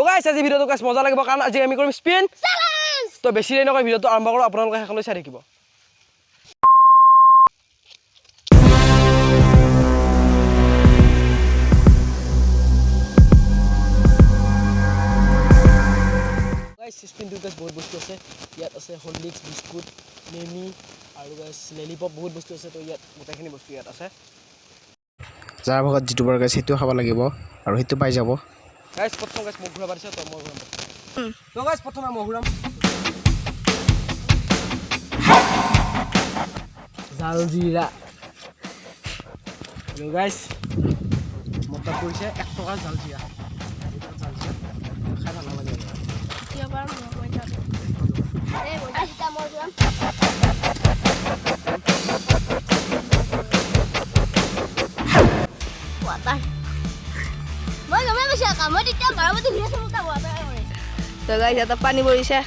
Guys আজি ভিডিওটো guys মজা লাগিব কাৰণ আজি আমি কৰিম স্পিন চ্যালেঞ্জ তো বেছি দেৰি নকৰি ভিডিওটো আৰম্ভ কৰো আপোনালোকে হেকলৈ চাই থাকিব গাইস স্পিন দুটো বহুত বস্তু আছে ইয়াত আছে হলিক্স বিস্কুট মেমি আৰু গাইস ললিপপ বহুত বস্তু আছে তো ইয়াত গোটেইখিনি বস্তু ইয়াত আছে যাৰ ভাগত যিটো বাৰ গাইস সেইটো খাব লাগিব আৰু সেইটো পাই যাব গাইস প্ৰথম গাইস মোক ঘুৰা পাৰিছে তো মই ঘুৰাম তো গাইস প্ৰথমে মই ঘুৰাম জালজিৰা তো গাইস মত পৰিছে 1 টকা জালজিৰা খাই ভাল লাগে এবাৰ মই যাব এই বজাইটা মই ঘুৰাম water. Boy, kamu bisa kamu di cak, kamu tuh biasa muka water. Tuh guys, ada pani bolisnya.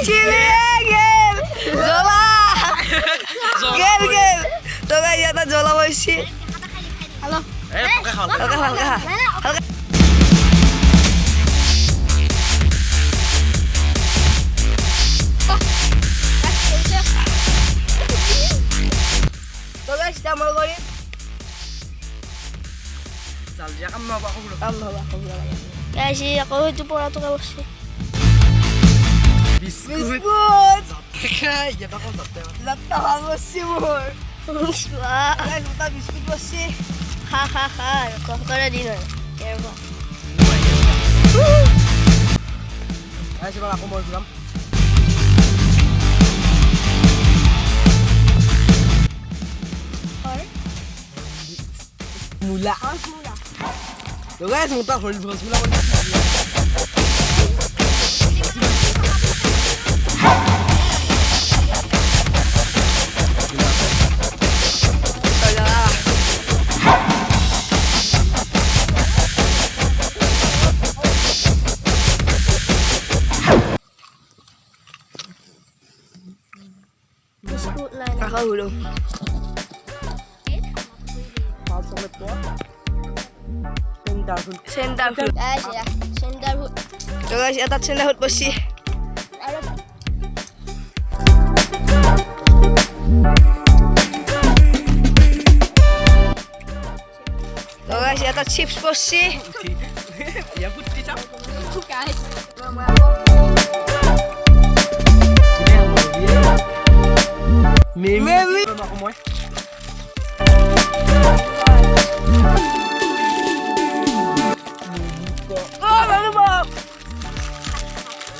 Cile, gel, Zola, gel. Tuh guys, ada Zola bolisnya. Halo. Halo. Kita mau goreng. Salja kamu mau aku dulu. Ya sih, aku itu pola tuh kalau sih. Biskuit. Ya bakal tetap. Tetap aku sih mur. Wah, guys, kita biskuit sih. Hahaha, kok ada dino. Ya pak. Ayo coba aku mau bilang. Mula. Tuh guys, muntah hol mula. Biskut lain. Kakak dulu. Center fruit. Ya, center fruit. Tuh guys, atas center fruit bersih. Tuh guys, atas chips bersih. Ya putih cap. Guys. Mimi.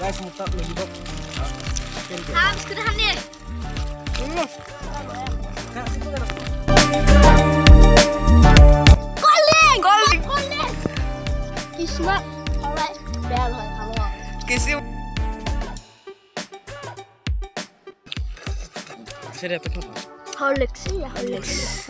Guys, muntah lagi habis kedahan nih. Calling. Kisma. Alright. Bell hoy kamu. Kisim. Saya dapat apa? Horlicks ya, Horlicks.